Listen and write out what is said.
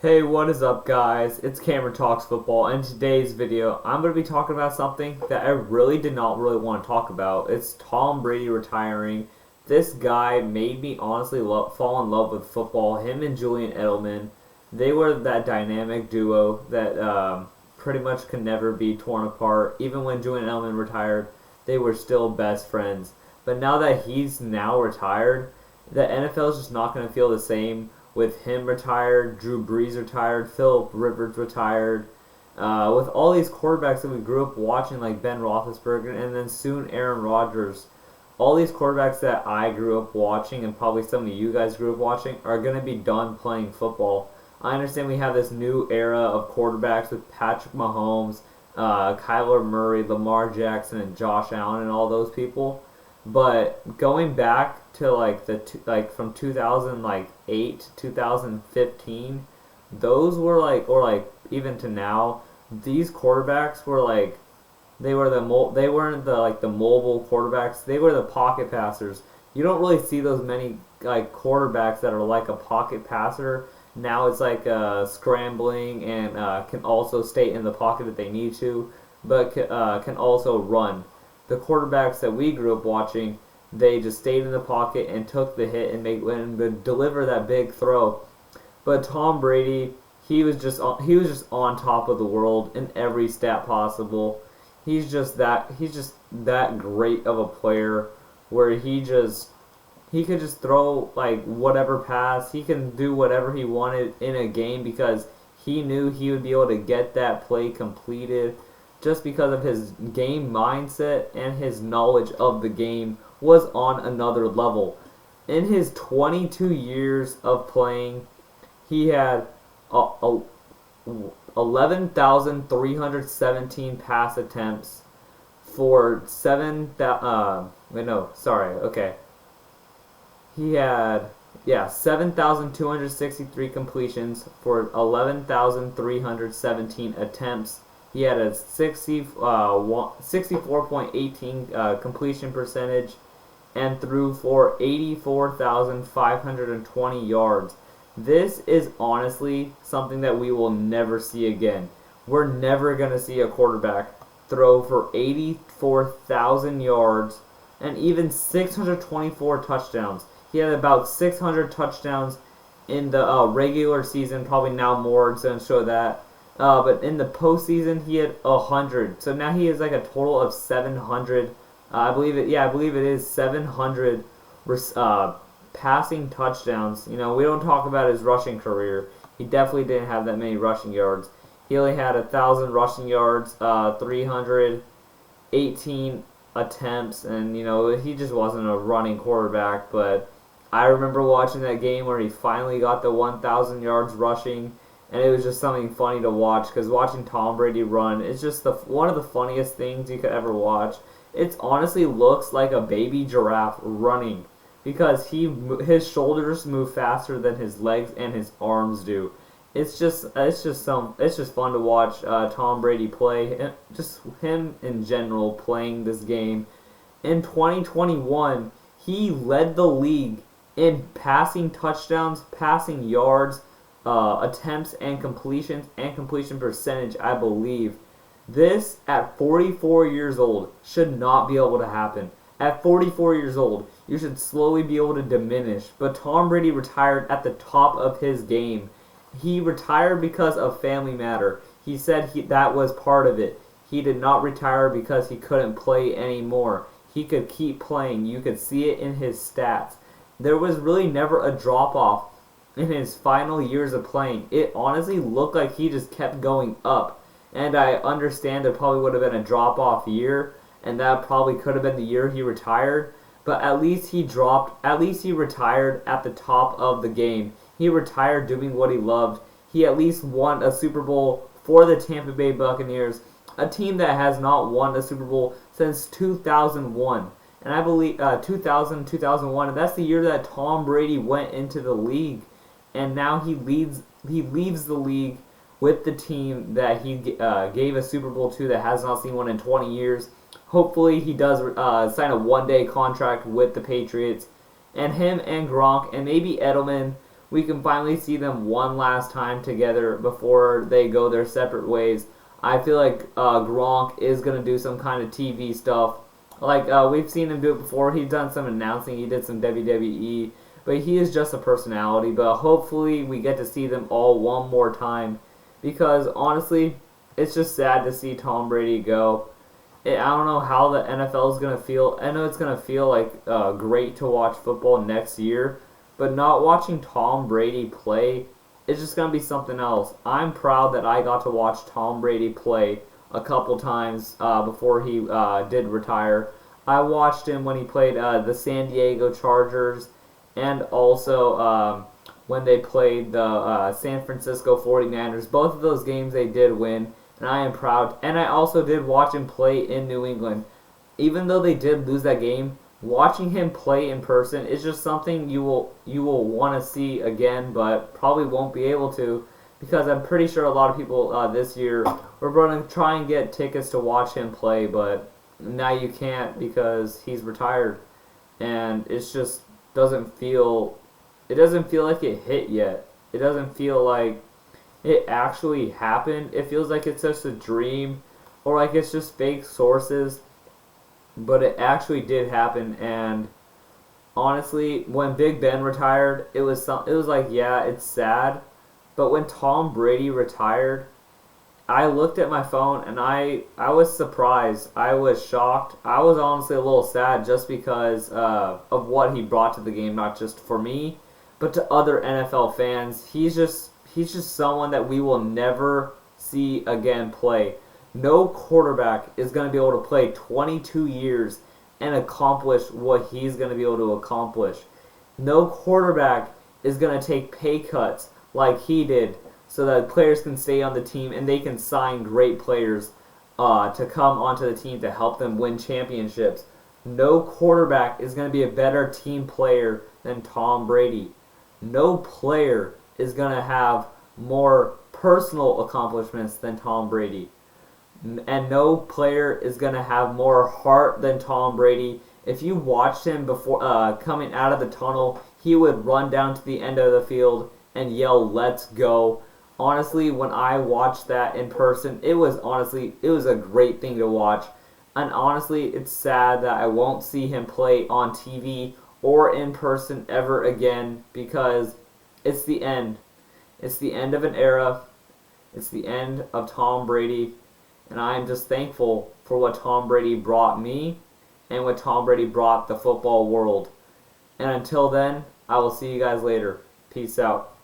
Hey, what is up, guys? It's Cameron Talks Football, and in today's video, I'm going to be talking about something that I really did not really want to talk about. It's Tom Brady retiring. This guy made me honestly fall in love with football. Him and Julian Edelman, they were that dynamic duo that pretty much could never be torn apart. Even when Julian Edelman retired, they were still best friends. But now that he's now retired, the NFL is just not going to feel the same with him retired, Drew Brees retired, Philip Rivers retired, with all these quarterbacks that we grew up watching like Ben Roethlisberger and then soon Aaron Rodgers. All these quarterbacks that I grew up watching and probably some of you guys grew up watching are going to be done playing football. I understand we have this new era of quarterbacks with Patrick Mahomes, Kyler Murray, Lamar Jackson, and Josh Allen and all those people. But going back to from 2008 2015, those were even to now, these quarterbacks were they weren't the mobile quarterbacks. They were the pocket passers. You don't really see those many quarterbacks that are like a pocket passer. Now it's scrambling and can also stay in the pocket if they need to, but can also run. The quarterbacks that we grew up watching, they just stayed in the pocket and took the hit and deliver that big throw. But Tom Brady, he was just on top of the world in every stat possible. He's just that great of a player where he could just throw whatever pass. He can do whatever he wanted in a game because he knew he would be able to get that play completed just because of his game mindset and his knowledge of the game was on another level. In his 22 years of playing, he had 11,317 pass attempts for He had 7,263 completions for 11,317 attempts. He had a 64.18 completion percentage and threw for 84,520 yards. This is honestly something that we will never see again. We're never going to see a quarterback throw for 84,000 yards and even 624 touchdowns. He had about 600 touchdowns in the regular season, probably now more to show that. But in the postseason, he had 100. So now he has a total of 700. I believe it is 700 passing touchdowns. You know, we don't talk about his rushing career. He definitely didn't have that many rushing yards. He only had 1,000 rushing yards, 318 attempts, and he just wasn't a running quarterback. But I remember watching that game where he finally got the 1,000 yards rushing. And it was just something funny to watch because watching Tom Brady run is just one of the funniest things you could ever watch. It honestly looks like a baby giraffe running because his shoulders move faster than his legs and his arms do. It's just fun to watch Tom Brady play, and just him in general playing this game. In 2021, he led the league in passing touchdowns, passing yards, attempts and completion percentage, I believe. This, at 44 years old, should not be able to happen. At 44 years old, you should slowly be able to diminish. But Tom Brady retired at the top of his game. He retired because of family matter. He said that was part of it. He did not retire because he couldn't play anymore. He could keep playing. You could see it in his stats. There was really never a drop-off in his final years of playing. It honestly looked like he just kept going up. And I understand there probably would have been a drop-off year, and that probably could have been the year he retired, but at least he retired at the top of the game. He retired doing what he loved. He at least won a Super Bowl for the Tampa Bay Buccaneers, a team that has not won a Super Bowl since 2001. And I believe 2001, and that's the year that Tom Brady went into the league. And now he leaves the league with the team that he gave a Super Bowl to that has not seen one in 20 years. Hopefully he does sign a one-day contract with the Patriots. And him and Gronk and maybe Edelman we can finally see them one last time together before they go their separate ways. I feel like Gronk is going to do some kind of TV stuff. Like, we've seen him do it before. He's done some announcing. He did some WWE. But he is just a personality. But hopefully we get to see them all one more time. Because, honestly, it's just sad to see Tom Brady go. I don't know how the NFL is going to feel. I know it's going to feel like great to watch football next year. But not watching Tom Brady play, it's just going to be something else. I'm proud that I got to watch Tom Brady play a couple times before he did retire. I watched him when he played the San Diego Chargers and also when they played the San Francisco 49ers. Both of those games they did win, and I am proud. And I also did watch him play in New England. Even though they did lose that game, watching him play in person is just something you will want to see again, but probably won't be able to, because I'm pretty sure a lot of people this year were going to try and get tickets to watch him play, but now you can't because he's retired, and it's just doesn't feel like it hit yet. It doesn't feel like it actually happened. It feels like it's just a dream, or like it's just fake sources. But it actually did happen, and honestly, when Big Ben retired, it was like, yeah, it's sad. But when Tom Brady retired, I looked at my phone and I was surprised. I was shocked. I was honestly a little sad just because of what he brought to the game, not just for me, but to other NFL fans. He's just someone that we will never see again play. No quarterback is going to be able to play 22 years and accomplish what he's going to be able to accomplish. No quarterback is going to take pay cuts like he did so that players can stay on the team and they can sign great players to come onto the team to help them win championships. No quarterback is going to be a better team player than Tom Brady. No player is going to have more personal accomplishments than Tom Brady. And no player is going to have more heart than Tom Brady. If you watched him before coming out of the tunnel, he would run down to the end of the field and yell, "Let's go." Honestly, when I watched that in person, it was a great thing to watch. And honestly, it's sad that I won't see him play on TV or in person ever again, because it's the end. It's the end of an era. It's the end of Tom Brady. And I am just thankful for what Tom Brady brought me and what Tom Brady brought the football world. And until then, I will see you guys later. Peace out.